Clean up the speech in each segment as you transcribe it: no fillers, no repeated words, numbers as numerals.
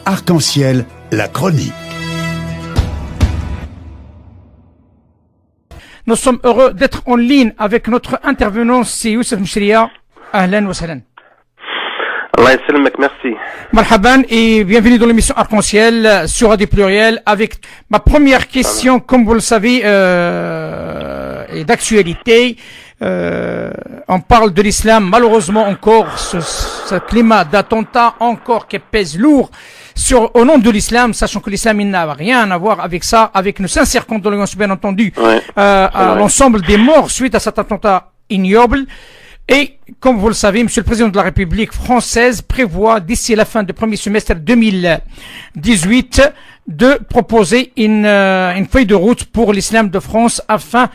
Arc-en-ciel, la chronique. Nous sommes heureux d'être en ligne avec notre intervenant, c'est Youssef Mchria. Ahlan wa sahlan. Allah yassalmak, merci. Marhaban et bienvenue dans l'émission Arc-en-ciel sur Radio Pluriel avec ma première question, comme vous le savez, est d'actualité. On parle de l'islam, malheureusement encore, ce climat d'attentat encore qui pèse lourd au nom de l'islam, sachant que l'islam il n'a rien à voir avec ça, avec nos sincères condoléances bien entendu à l'ensemble des morts suite à cet attentat ignoble. Et comme vous le savez, Monsieur le Président de la République française prévoit d'ici la fin du premier semestre 2018 de proposer une feuille de route pour l'islam de France afin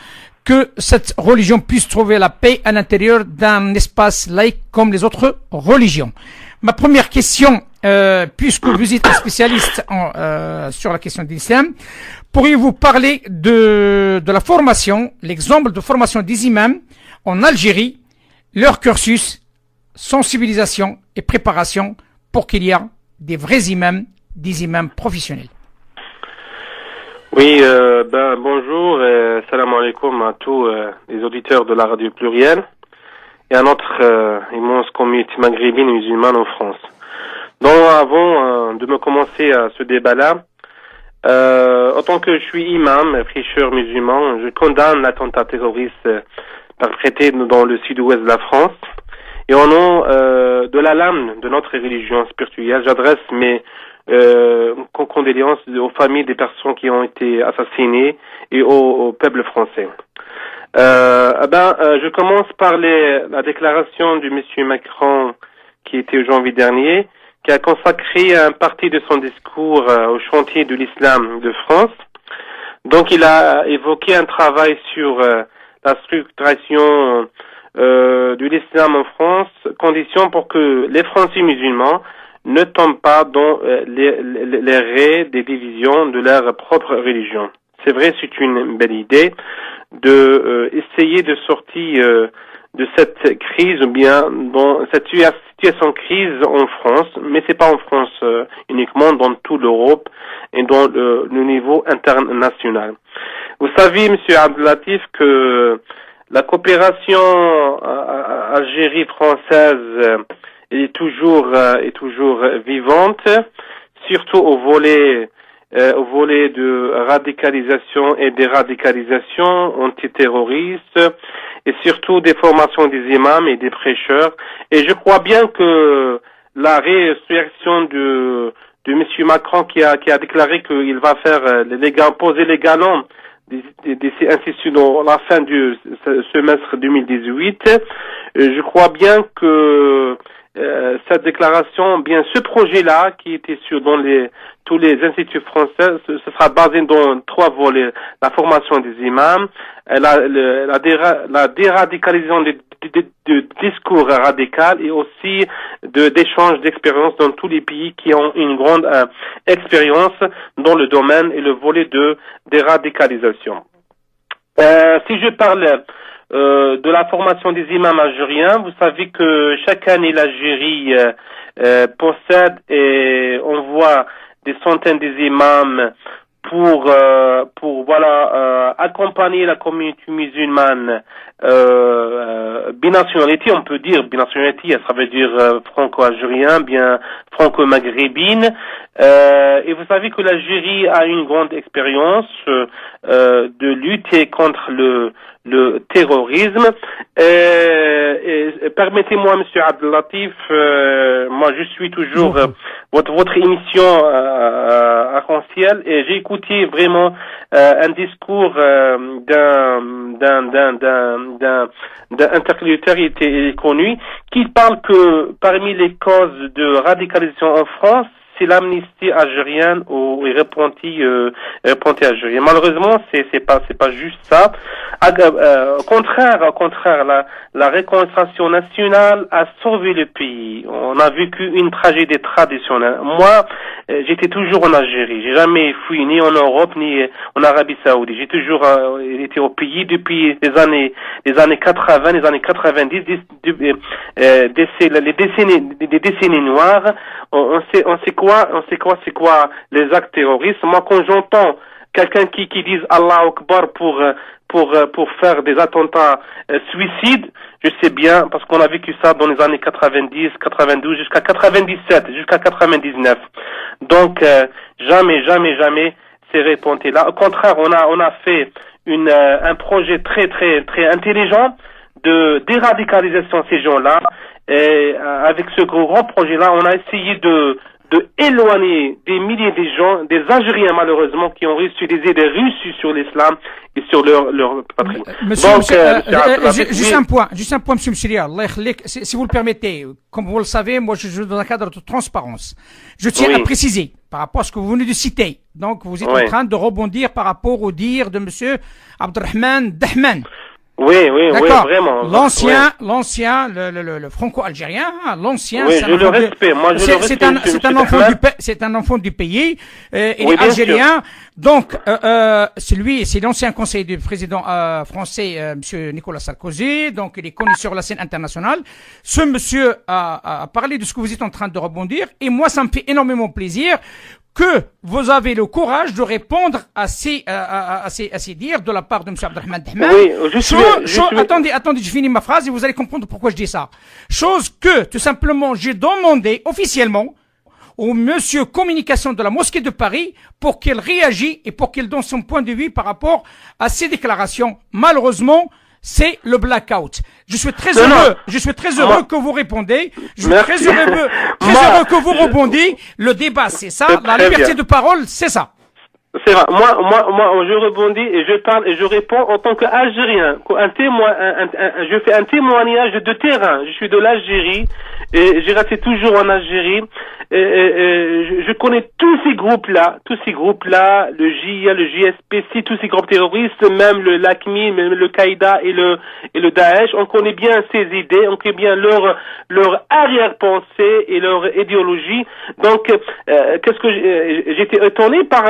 que cette religion puisse trouver la paix à l'intérieur d'un espace laïque comme les autres religions. Ma première question, puisque vous êtes un spécialiste sur la question de l'islam, pourriez-vous parler de la formation, l'exemple de formation des imams en Algérie, leur cursus, sensibilisation et préparation pour qu'il y ait des vrais imams, des imams professionnels? Oui, bonjour et salam alaikum à tous les auditeurs de la radio plurielle et à notre immense communauté maghrébine et musulmane en France. Donc avant de me commencer à ce débat-là, en tant que je suis imam, prêcheur musulman, je condamne l'attentat terroriste perpétré dans le sud-ouest de la France. Et au nom de la lame de notre religion spirituelle, j'adresse mes condoléances aux familles des personnes qui ont été assassinées et au peuple français. Je commence par la déclaration du monsieur Macron qui était au janvier dernier, qui a consacré une partie de son discours au chantier de l'islam de France. Donc il a évoqué un travail sur la structuration de l'islam en France, condition pour que les Français musulmans ne tombent pas dans les raies des divisions de leur propre religion. C'est vrai, c'est une belle idée de essayer de sortir de cette crise ou bien dans cette situation crise en France, mais c'est pas en France uniquement, dans toute l'Europe et dans le niveau international. Vous savez, Monsieur Abdelatif, que la coopération Algérie-française est toujours vivante, surtout au volet de radicalisation et déradicalisation antiterroriste, et surtout des formations des imams et des prêcheurs. Et je crois bien que la résurrection de monsieur Macron qui a déclaré qu'il va faire poser les galons des instituts dans la fin du semestre 2018, je crois bien que cette déclaration, bien ce projet-là qui était tous les instituts français, ce sera basé dans 3 volets: la formation des imams, la déradicalisation de discours radical et aussi d'échange d'expériences dans tous les pays qui ont une grande expérience dans le domaine et le volet de déradicalisation. Si je parle de la formation des imams algériens, vous savez que chaque année l'Algérie possède et envoie des centaines des imams pour accompagner la communauté musulmane binationalité, on peut dire binationalité, ça veut dire franco-algérien, bien franco-maghrébine. Et vous savez que l'Algérie a une grande expérience de lutter contre le terrorisme. Et permettez-moi, Monsieur Abdelatif, moi je suis toujours votre émission Arc-en-ciel et j'ai écouté vraiment un discours d'un interlocuteur connu qui parle que parmi les causes de radicalisation en France, c'est l'amnistie algérienne ou repentie algérienne. Malheureusement, c'est pas juste ça. Au contraire, la réconciliation nationale a sauvé le pays. On a vécu une tragédie traditionnelle. Moi, j'étais toujours en Algérie. J'ai jamais fui ni en Europe ni en Arabie Saoudite. J'ai toujours été au pays depuis les années 80, les années 90, les décennies noires. On s'est c'est quoi les actes terroristes. Moi, quand j'entends quelqu'un qui dise Allah Akbar pour faire des attentats suicides, je sais bien, parce qu'on a vécu ça dans les années 90, 92, jusqu'à 97, jusqu'à 99. Donc, jamais ces réponses-là. Au contraire, on a fait un projet très intelligent de déradicalisation de ces gens-là. Et avec ce grand projet-là, on a essayé de éloigner des milliers de gens, des Algériens malheureusement, qui ont reçu des idées reçues sur l'islam et sur leur patrie. Juste un point, monsieur Mchiri, si vous le permettez, comme vous le savez, moi je suis dans un cadre de transparence. Je tiens à préciser, par rapport à ce que vous venez de citer, donc vous êtes en train de rebondir par rapport au dire de monsieur Abdelrahman Dahman. Oui, vraiment. L'ancien, le franco-algérien, l'ancien. Oui, je le respecte. Moi, je le respecte. C'est un enfant du pays. Il est algérien. Donc, c'est l'ancien conseiller du président français, monsieur Nicolas Sarkozy. Donc, il est connu sur la scène internationale. Ce monsieur a parlé de ce que vous êtes en train de rebondir. Et moi, ça me fait énormément plaisir que vous avez le courage de répondre à ces dires de la part de M. Abdelrahman Dahman. Oui, attendez, je finis ma phrase et vous allez comprendre pourquoi je dis ça. Chose que, tout simplement, j'ai demandé officiellement au monsieur communication de la mosquée de Paris pour qu'il réagisse et pour qu'il donne son point de vue par rapport à ces déclarations. Malheureusement, c'est le blackout. Je suis très heureux que vous répondez. Je suis très heureux que vous rebondez. Le débat, c'est ça. La liberté de parole, c'est ça. C'est vrai. Moi, je rebondis et je parle et je réponds en tant qu'Algérien. Je fais un témoignage de terrain. Je suis de l'Algérie et j'ai resté toujours en Algérie. Je connais tous ces groupes-là, le JIA, le JSPC, tous ces groupes terroristes, même le LACMI, même le Qaïda et le Daesh. On connaît bien ces idées, on connaît bien leur arrière-pensée et leur idéologie. Donc, j'étais étonné par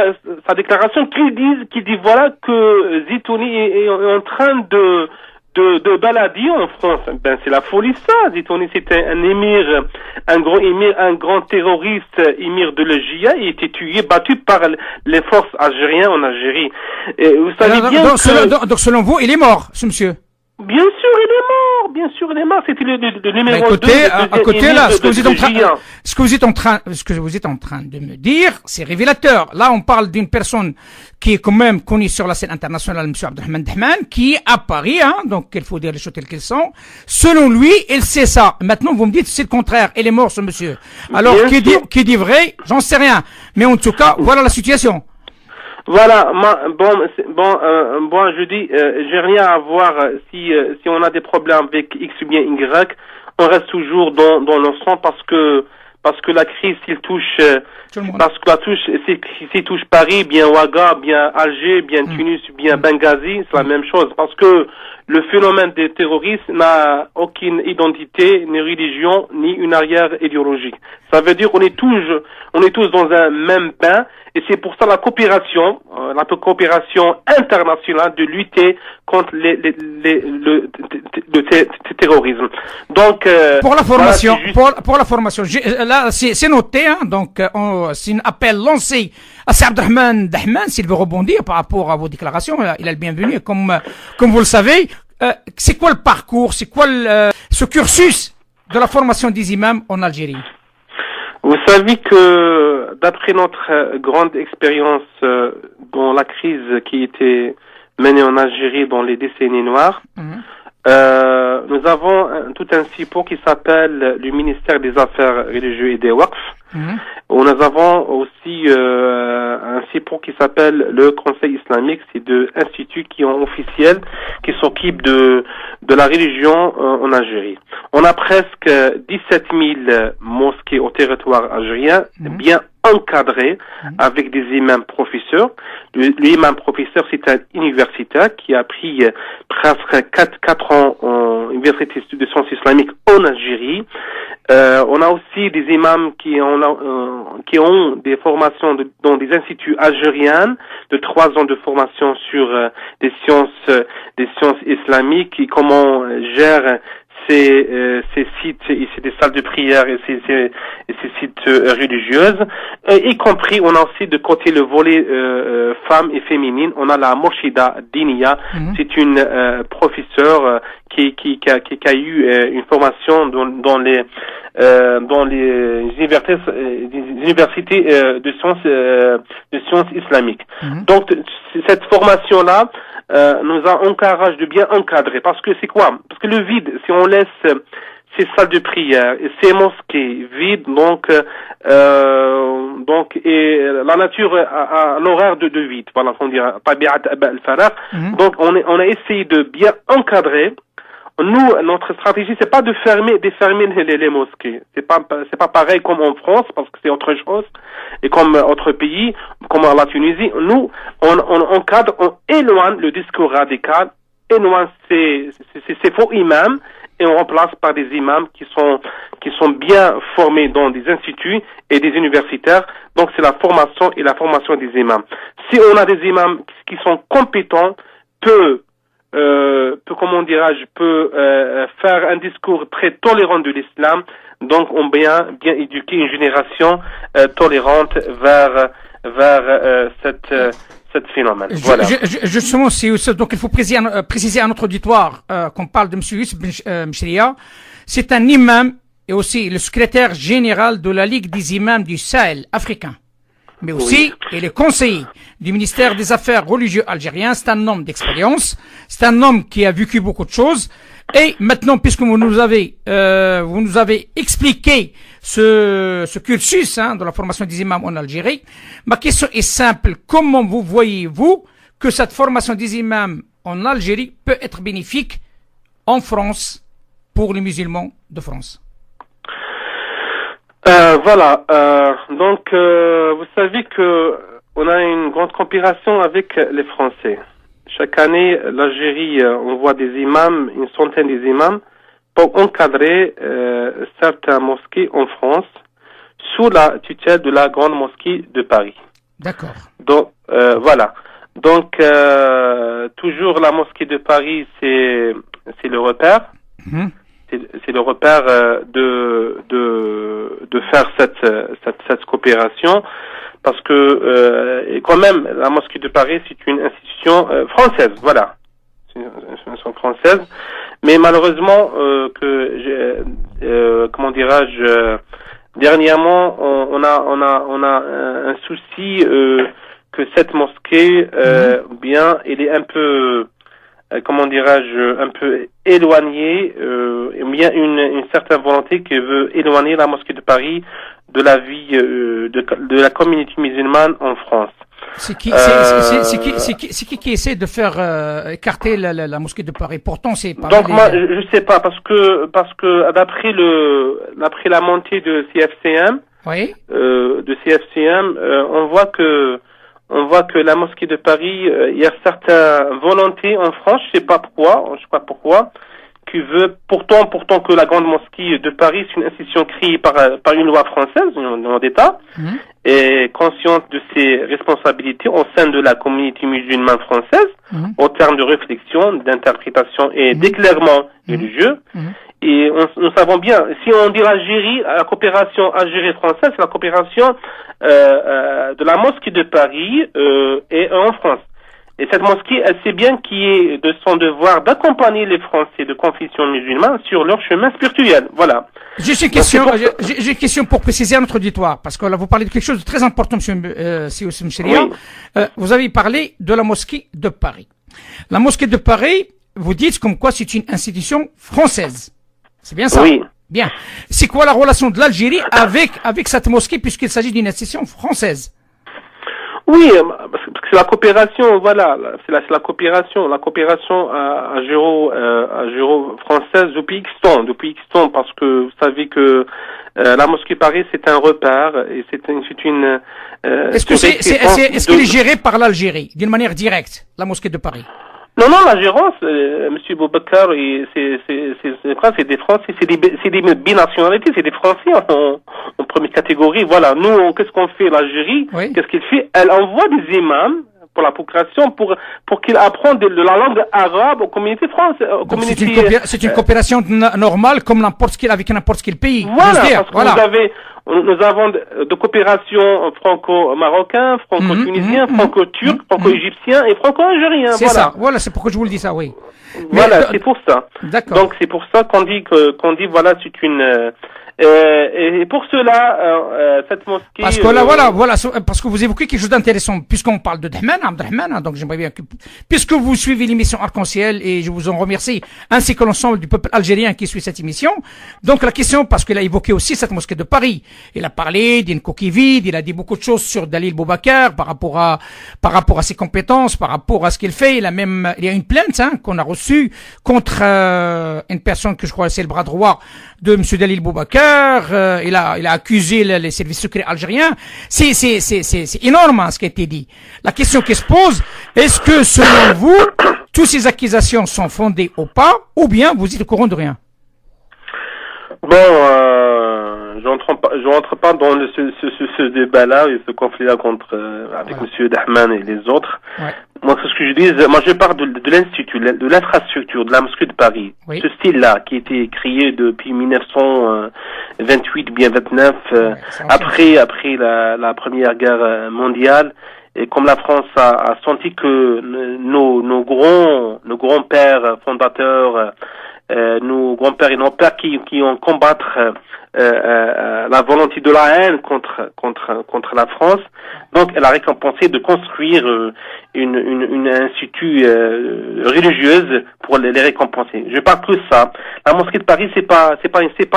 sa déclaration qui dit voilà que Zitouni est en train de balader en France. Ben, c'est la folie ça. Zitouni, c'était un émir, un grand terroriste, émir de l'Égypte. Il était tué, battu par les forces algériennes en Algérie. Et vous savez donc, selon vous, il est mort, ce monsieur? Bien sûr, il est mort. C'était le numéro 2. À côté, là, ce que vous êtes en train de me dire, c'est révélateur. Là, on parle d'une personne qui est quand même connue sur la scène internationale, M. Abdelrahman Dahman, qui est à Paris, donc il faut dire les choses telles qu'elles sont. Selon lui, il sait ça. Maintenant, vous me dites c'est le contraire. Il est mort, ce monsieur. Alors, qui dit vrai, j'en sais rien. Mais en tout cas, voilà la situation. Voilà, je dis, j'ai rien à voir si on a des problèmes avec X ou bien Y, on reste toujours dans le sang parce que la crise, s'il touche Paris, bien Ouaga, bien Alger, bien Tunis, bien Benghazi, c'est la même chose parce que le phénomène des terroristes n'a aucune identité, ni religion, ni une arrière idéologique. Ça veut dire qu'on est tous dans un même bain, et c'est pour ça la coopération internationale de lutter contre le terrorisme. Donc pour la formation, pour la formation, là c'est noté, donc c'est un appel lancé à Abdelrahman Dahman s'il veut rebondir par rapport à vos déclarations. Il est le bienvenu, comme vous le savez. C'est quoi le parcours, c'est quoi ce cursus de la formation des imams en Algérie? Vous savez que d'après notre grande expérience dans la crise qui était menée en Algérie dans les décennies noires, nous avons tout un SIPO qui s'appelle le ministère des Affaires religieuses et des Waqf. Nous avons aussi un SIPO qui s'appelle le Conseil islamique. C'est deux instituts qui sont officiels, qui s'occupent de la religion en Algérie. On a presque 17 000 mosquées au territoire algérien, bien encadrées, avec des imams professeurs. L'imam professeur, c'est un universitaire qui a pris presque 4 ans en université de sciences islamiques en Algérie. On a aussi des imams qui ont des formations dans des instituts algériens de 3 ans de formation sur des sciences islamiques et comment gère ces sites, et c'est des salles de prière et ces sites religieuses, y compris on a aussi de côté le volet femmes et féminine, on a la Morshida Diniya, c'est une professeure qui a eu une formation dans les universités de sciences islamiques. Donc cette formation là nous encourage de bien encadrer, parce que c'est quoi? Parce que le vide, si on laisse ces salles de prière et ces mosquées vides, donc et la nature a l'horaire de vide, voilà, on dirait tabi'at al-faragh. Donc on a essayé de bien encadrer. Nous, notre stratégie, c'est pas de fermer les mosquées. C'est pas pareil comme en France, parce que c'est autre chose. Et comme autres pays, comme la Tunisie, nous, on encadre, on éloigne le discours radical, éloigne ces faux imams, et on remplace par des imams qui sont bien formés dans des instituts et des universitaires. Donc c'est la formation des imams. Si on a des imams qui sont compétents, comment dirais-je, peut faire un discours très tolérant de l'islam, donc on bien éduquer une génération tolérante vers cette phénomène. Voilà. Justement, donc il faut préciser à notre auditoire qu'on parle de M. Youssef Mchria. C'est un imam et aussi le secrétaire général de la Ligue des imams du Sahel africain. Mais aussi, il est conseiller du ministère des Affaires religieuses algérien. C'est un homme d'expérience. C'est un homme qui a vécu beaucoup de choses. Et maintenant, puisque vous nous avez expliqué ce cursus de la formation des imams en Algérie, ma question est simple. Comment vous voyez-vous que cette formation des imams en Algérie peut être bénéfique en France pour les musulmans de France? Voilà. Donc, vous savez que on a une grande coopération avec les Français. Chaque année, l'Algérie envoie des imams, une centaine d'imams, pour encadrer certains mosquées en France sous la tutelle de la grande mosquée de Paris. D'accord. Donc, voilà. Donc, toujours la mosquée de Paris, c'est le repère. C'est le repère de faire cette coopération, parce que et quand même la mosquée de Paris c'est une institution française, voilà, c'est une institution française, mais malheureusement comment dirais-je, dernièrement on a un souci que cette mosquée bien elle est un peu comment dirais-je, un peu éloigné, il y a une certaine volonté qui veut éloigner la mosquée de Paris de la vie de la communauté musulmane en France. C'est qui essaie de faire écarter la mosquée de Paris? Pourtant, c'est pas. Donc moi, je sais pas, parce que d'après la montée de CFCM, on voit que la mosquée de Paris, il y a certaines volontés en France, je sais pas pourquoi, qui veut, pourtant que la grande mosquée de Paris, c'est une institution créée par une loi française, une loi d'État, et consciente de ses responsabilités au sein de la communauté musulmane française, en termes de réflexion, d'interprétation et d'éclairement religieux. Et nous savons bien, si on dit l'Algérie, la coopération Algérie-française, c'est la coopération de la mosquée de Paris et en France. Et cette mosquée, elle sait bien qu'il est de son devoir d'accompagner les Français de confession musulmane sur leur chemin spirituel. Voilà. J'ai une question pour préciser à notre auditoire, parce que là, vous parlez de quelque chose de très important, monsieur Youssef Mchria. Vous avez parlé de la mosquée de Paris. La mosquée de Paris, vous dites comme quoi c'est une institution française. C'est bien ça? Oui. Bien. C'est quoi la relation de l'Algérie avec cette mosquée, puisqu'il s'agit d'une institution française? Oui, parce que c'est la coopération, voilà, c'est la coopération agéro-française depuis X temps, parce que vous savez que la mosquée Paris c'est un repère et c'est une. Est-ce qu'elle est gérée par l'Algérie d'une manière directe, la mosquée de Paris? Non, la gérance, Monsieur Boubacar, c'est des Français, c'est des binationalités, c'est des Français en première catégorie. Voilà, nous, qu'est-ce qu'on fait, l'Algérie? Qu'est-ce qu'il fait? Elle envoie des imams pour la population, pour qu'ils apprennent de la langue arabe aux communautés françaises. C'est une coopération normale comme avec n'importe quel pays. Voilà, parce que nous avons de coopération franco-marocain, franco-tunisien, franco-turc, franco-égyptien et franco-algérien. Voilà, c'est pourquoi je vous le dis ça, oui. Voilà, c'est pour ça. D'accord. Donc c'est pour ça qu'on dit voilà, c'est une et pour cela, cette mosquée. Parce que là, voilà, parce que vous évoquez quelque chose d'intéressant, puisqu'on parle de Abdelrahman, donc j'aimerais bien que, puisque vous suivez l'émission Arc-en-Ciel, et je vous en remercie, ainsi que l'ensemble du peuple algérien qui suit cette émission. Donc la question, parce qu'il a évoqué aussi cette mosquée de Paris, il a parlé d'une coquille vide, il a dit beaucoup de choses sur Dalil Boubacar par rapport à ses compétences, par rapport à ce qu'il fait. Il y a une plainte qu'on a reçue contre une personne que je crois c'est le bras droit de M. Dalil Boubacar. Il a accusé les services secrets algériens. C'est énorme ce qui a été dit. La question qui se pose, est-ce que selon vous, toutes ces accusations sont fondées ou pas, ou bien vous êtes au courant de rien? Bon, je rentre pas dans ce débat-là et ce conflit-là avec M. Dahman et les autres. Ouais. Moi, c'est ce que je dis. Moi, je parle de l'institut, de l'infrastructure, de la mosquée de Paris. Oui. Ce style-là, qui a été créé depuis 1928, bien 29, après la Première Guerre mondiale. Et comme la France a senti que nos grands-pères fondateurs, nos grands-pères et nos pères qui ont combattre la volonté de la haine contre la France, donc elle a récompensé de construire une institut religieuse pour les récompenser. Je parle plus de ça. La mosquée de Paris, c'est pas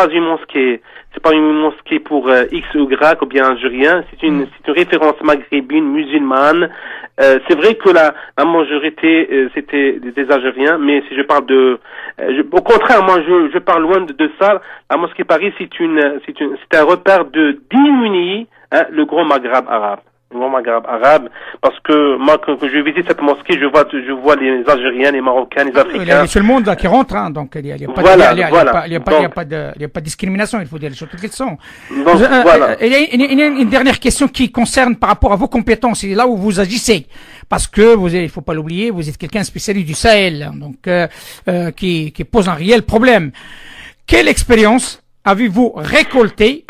une mosquée. C'est pas une mosquée pour X ou Y ou bien algérien. C'est une référence maghrébine, musulmane. C'est vrai que la majorité c'était des Algériens, mais si je parle au contraire, moi je parle loin de ça. La mosquée de Paris, c'est un repère de diminuer le grand Maghreb arabe. Le grand Maghreb arabe, parce que moi quand je visite cette mosquée, je vois les Algériens, les Marocains, les Africains. C'est le monde là qui rentre, donc il y a pas de discrimination, il faut dire les choses telles qu'elles sont. Donc, voilà. Il y a une dernière question qui concerne par rapport à vos compétences et là où vous agissez, parce que il faut pas l'oublier, vous êtes quelqu'un spécialiste du Sahel, donc qui pose un réel problème. Quelle expérience avez-vous récoltée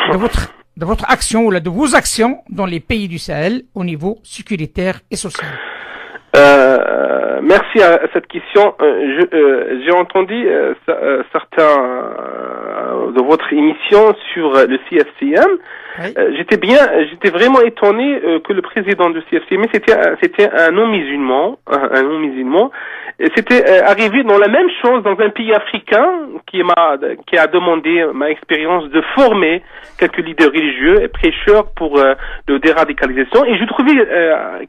de votre action ou de vos actions dans les pays du Sahel au niveau sécuritaire et social? Merci à cette question. J'ai entendu certains de votre émission sur le CFCM. Oui. J'étais vraiment étonné que le président du CFCM c'était un non-musulman, Et c'était arrivé dans la même chose dans un pays africain qui a demandé ma expérience de former quelques leaders religieux et prêcheurs pour de déradicalisation. Et je trouvais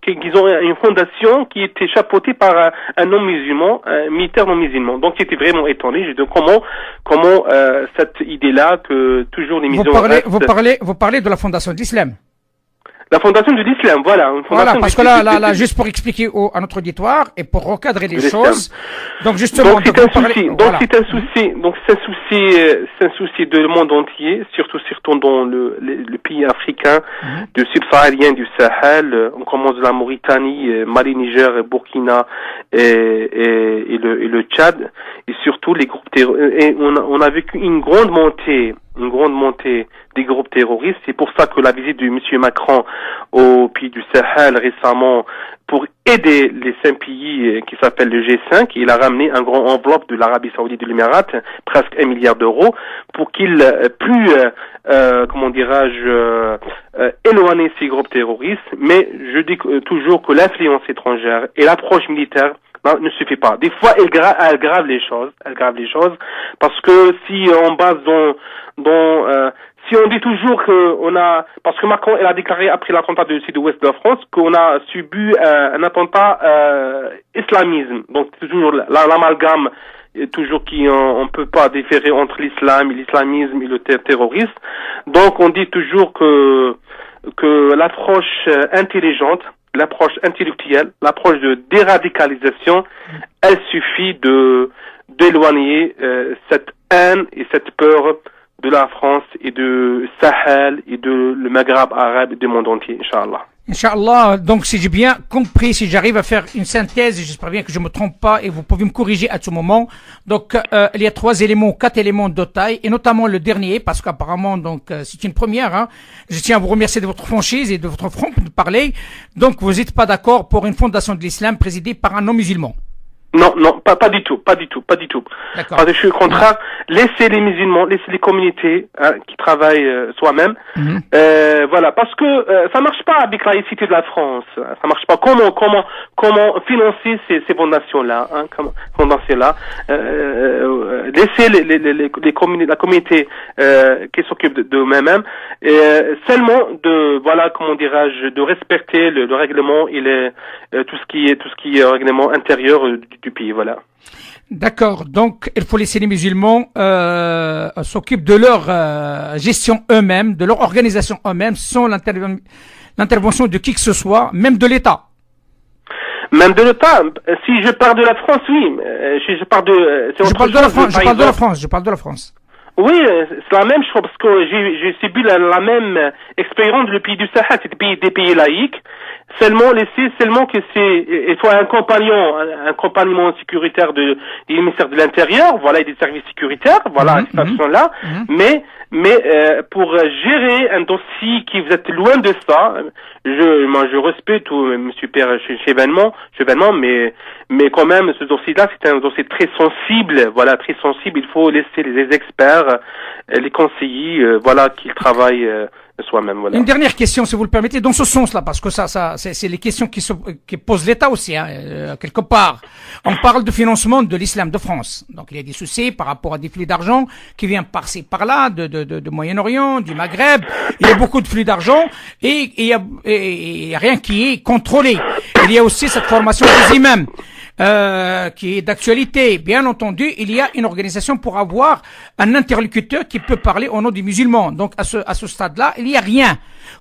qu'ils ont une fondation qui était chapeautée par un non-musulman, un militaire non-musulman. Donc j'étais vraiment étonné. Je dis comment cette idée-là que toujours les musulmans vous parlez de la fondation de l'islam. La fondation de l'islam, voilà. Voilà, parce que là, juste pour expliquer à notre auditoire et pour recadrer les choses. Donc justement, c'est un souci de le monde entier, surtout dans le pays africain, du subsaharien, du Sahel. On commence de la Mauritanie, Mali, Niger, Burkina et le Tchad, et surtout les groupes terroristes. Et on a vécu une grande montée des groupes terroristes. C'est pour ça que la visite de M. Macron au pays du Sahel récemment pour aider les 5 pays qui s'appellent le G5, il a ramené un grand enveloppe de l'Arabie Saoudite et de l'Émirat, presque 1 milliard d'euros, pour qu'il éloigner ces groupes terroristes. Mais je dis toujours que l'influence étrangère et l'approche militaire ne suffit pas. Des fois, elle grave les choses. Parce que si on base si on dit toujours parce que Macron, elle a déclaré après l'attentat du sud-ouest de la France qu'on a subi un attentat islamisme. Donc, toujours l'amalgame, toujours on peut pas différer entre l'islam et l'islamisme et le terrorisme. Donc, on dit toujours que l'approche intelligente, l'approche intellectuelle, l'approche de déradicalisation, elle suffit d'éloigner cette haine et cette peur de la France et de Sahel et de le Maghreb arabe et du monde entier, Inch'Allah. Inch'Allah, donc si j'ai bien compris, si j'arrive à faire une synthèse, j'espère bien que je me trompe pas et vous pouvez me corriger à tout moment. Donc il y a 4 éléments de taille et notamment le dernier parce qu'apparemment donc c'est une première. Hein. Je tiens à vous remercier de votre franchise et de votre franc de parler. Donc vous n'êtes pas d'accord pour une fondation de l'islam présidée par un non-musulman? Non, pas du tout. D'accord. Parce que je suis contraire. Laissez les musulmans, laissez les communautés qui travaillent soi-même. Voilà, parce que ça marche pas avec la laïcité de la France. Ça marche pas. Comment financer ces fondations-là, laissez la communauté qui s'occupe d'eux-mêmes, seulement de respecter le règlement et tout ce qui est règlement intérieur du pays, voilà. D'accord. Donc, il faut laisser les musulmans s'occupent de leur gestion eux-mêmes, de leur organisation eux-mêmes, sans l'intervention de qui que ce soit, même de l'État. Même de l'État. Si je parle de la France, oui. Si je parle de... Je parle de la France. Oui, c'est la même chose parce que j'ai subi la même expérience du pays du Sahel, c'est des pays laïcs. Seulement que il faut un accompagnement sécuritaire du ministère de l'Intérieur, voilà, et des services sécuritaires, voilà, cette façon-là. Mais pour gérer un dossier qui vous êtes loin de ça, je respecte monsieur Père Chevènement, mais quand même, ce dossier-là, c'est un dossier très sensible, voilà, très sensible. Il faut laisser les experts, les conseillers, qu'ils travaillent soi-même, voilà. Une dernière question, si vous le permettez, dans ce sens-là, parce que ça, c'est les questions qui posent l'État aussi, quelque part. On parle de financement de l'islam de France. Donc, il y a des soucis par rapport à des flux d'argent qui viennent par-ci, par-là, de Moyen-Orient, du Maghreb. Il y a beaucoup de flux d'argent et il y a rien qui est contrôlé. Il y a aussi cette formation des imams. Qui est d'actualité. Bien entendu, il y a une organisation pour avoir un interlocuteur qui peut parler au nom des musulmans. Donc, à ce stade-là, il n'y a rien.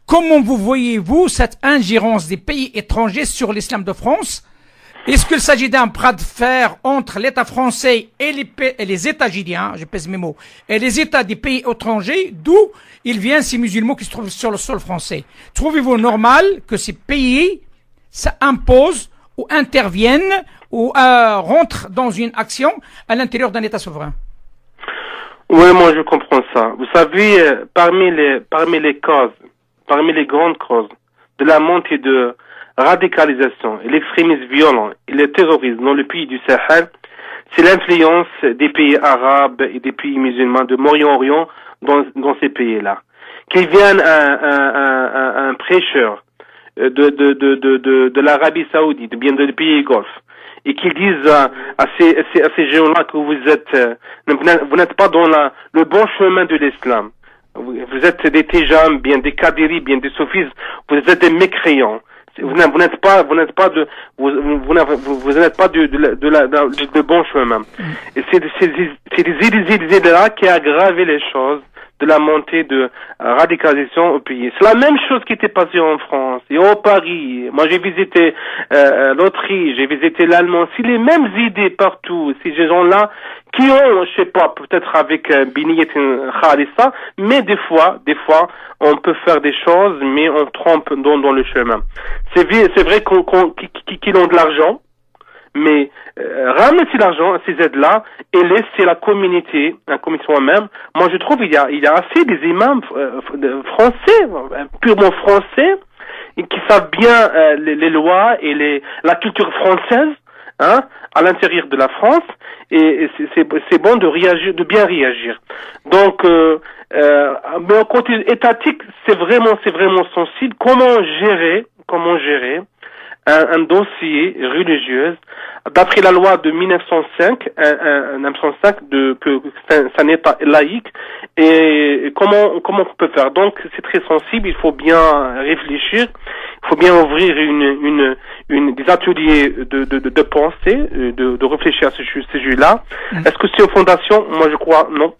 Comment vous voyez-vous cette ingérence des pays étrangers sur l'islam de France? Est-ce qu'il s'agit d'un bras de fer entre l'État français et les États, j'ai dit, je pèse mes mots, et les États des pays étrangers, d'où ils viennent ces musulmans qui se trouvent sur le sol français? Trouvez-vous normal que ces pays s'imposent ou interviennent ou rentrent dans une action à l'intérieur d'un État souverain? Oui, moi je comprends ça. Vous savez, parmi les causes, parmi les grandes causes de la montée de radicalisation et l'extrémisme violent et le terrorisme dans le pays du Sahel, c'est l'influence des pays arabes et des pays musulmans de Moyen-Orient dans ces pays-là. Qu'il vienne un prêcheur de l'Arabie Saoudite, bien des pays golfe, et qu'ils disent à ces gens-là que vous n'êtes pas dans le bon chemin de l'islam. Vous êtes des Tijans, bien des Qadiris, bien des Soufis, vous êtes des mécréants. Vous n'êtes pas de bon chemin. Et c'est des idées-là qui a aggravé les choses de la montée de radicalisation au pays. C'est la même chose qui était passée en France et au Paris. Moi, j'ai visité l'Autriche, j'ai visité l'Allemagne. C'est les mêmes idées partout. Ces gens-là qui ont, je sais pas, peut-être avec Biniyat Khalissa, mais des fois, on peut faire des choses, mais on trompe dans le chemin. C'est vrai qu'ils ont de l'argent, mais ramener l'argent, ces aides-là, et laisser la communauté soi-même. Moi, je trouve il y a assez des imams français, purement français, et qui savent bien les lois et la culture française, à l'intérieur de la France, et c'est bon de bien réagir. Donc, mais au côté étatique, c'est vraiment sensible. Comment gérer un dossier religieux d'après la loi de 1905, que c'est un État laïque, et comment on peut faire. Donc c'est très sensible, il faut bien réfléchir, il faut bien ouvrir des ateliers de pensée, de réfléchir à ce sujet-là. Est-ce que c'est une fondation? Moi je crois non.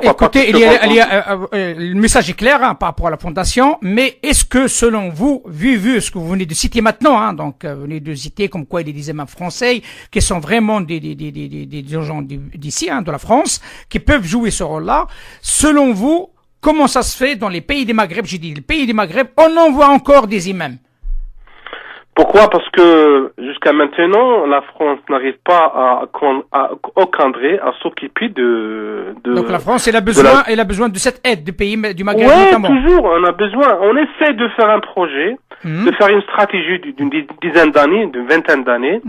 Écoutez, le message est clair par rapport à la fondation, mais est-ce que selon vous, vu ce que vous venez de citer maintenant, donc vous venez de citer comme quoi il y a des imams français qui sont vraiment des gens d'ici, de la France, qui peuvent jouer ce rôle-là, selon vous, comment ça se fait dans les pays des Maghreb? J'ai dit, les pays des Maghreb, on en voit encore des imams. Pourquoi? Parce que jusqu'à maintenant, la France n'arrive pas au cadre à s'occuper Donc la France, elle a besoin de cette aide du pays, du Maghreb notamment. Oui, toujours, on a besoin. On essaie de faire un projet, de faire une stratégie d'une dizaine d'années, d'une vingtaine d'années,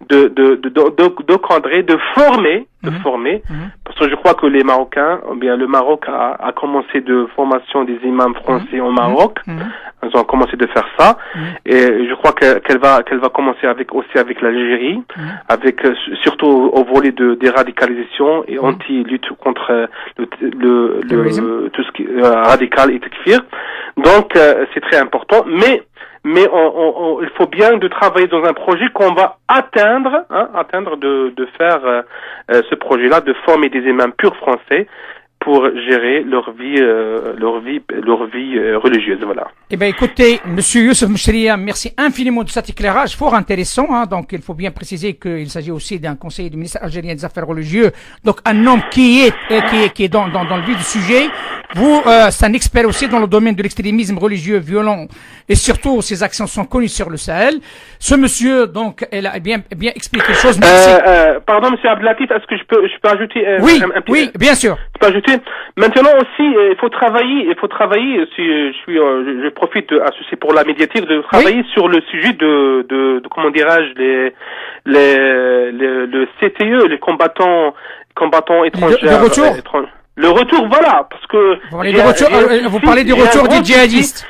de cadrer, de former, parce que je crois que les Marocains, ou bien le Maroc a commencé de formation des imams français au Maroc. Ils ont commencé de faire ça, et je crois qu'elle va commencer aussi avec l'Algérie, avec surtout au volet de déradicalisation et anti-lutte contre tout ce qui est radical et takfir. Donc c'est très important, mais il faut bien de travailler dans un projet qu'on va atteindre de faire ce projet-là, de former des imams purs français pour gérer leur vie religieuse, voilà. Eh ben, écoutez, Monsieur Youssef Mechria, merci infiniment de cet éclairage fort intéressant, hein. Donc, il faut bien préciser qu'il s'agit aussi d'un conseiller du ministère algérien des Affaires religieuses. Donc, un homme qui est dans le vif du sujet. Vous, c'est un expert aussi dans le domaine de l'extrémisme religieux violent, et surtout, ses actions sont connues sur le Sahel. Ce monsieur, donc, elle a bien expliqué les choses. Merci. Pardon, Monsieur Abdelatif, est-ce que je peux ajouter un petit... Oui, bien sûr. Je peux ajouter. Maintenant aussi, il faut travailler. Si je profite associé pour la médiatique de travailler sur le sujet de comment dirais-je le CTE, les combattants étrangers. Le retour. Le retour, voilà, parce que vous parlez du retour des djihadistes.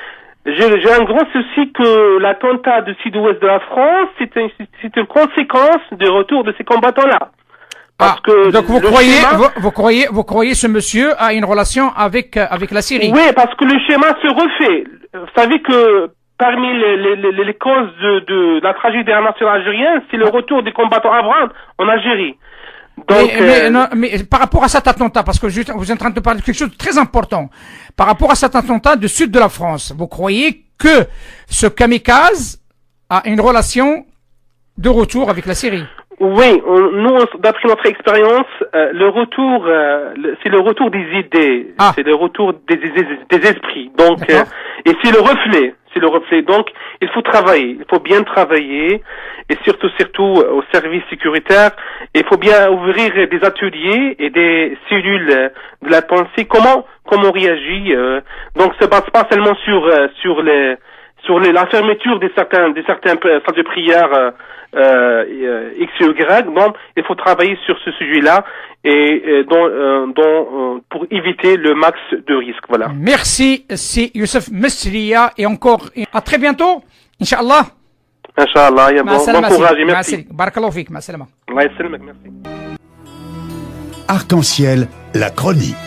J'ai un grand souci que l'attentat du sud-ouest de la France, c'est une conséquence du retour de ces combattants-là. Parce que donc vous croyez ce monsieur a une relation avec la Syrie? Oui, parce que le schéma se refait. Vous savez que parmi les causes de la tragédie nationale algérienne, c'est le retour des combattants afghans en Algérie. Donc, mais par rapport à cet attentat, parce que vous êtes en train de parler de quelque chose de très important, par rapport à cet attentat du sud de la France, vous croyez que ce kamikaze a une relation de retour avec la Syrie? Oui, nous, d'après notre expérience, le retour, c'est le retour des idées, c'est le retour des esprits. Donc, et c'est le reflet. Donc, il faut travailler, il faut bien travailler, et surtout au service sécuritaire. Il faut bien ouvrir des ateliers et des cellules de la pensée. Comment on réagit. Donc, ça se base pas seulement sur la fermeture de certaines salles de prière. X ou Y, donc il faut travailler sur ce sujet-là et pour éviter le max de risques. Voilà. Merci, c'est Youssef Mechria, et encore à très bientôt, Inch'Allah. Inch'Allah, bon courage et merci. Barakallahu fik, ma salama. Merci. Arc-en-ciel, la chronique.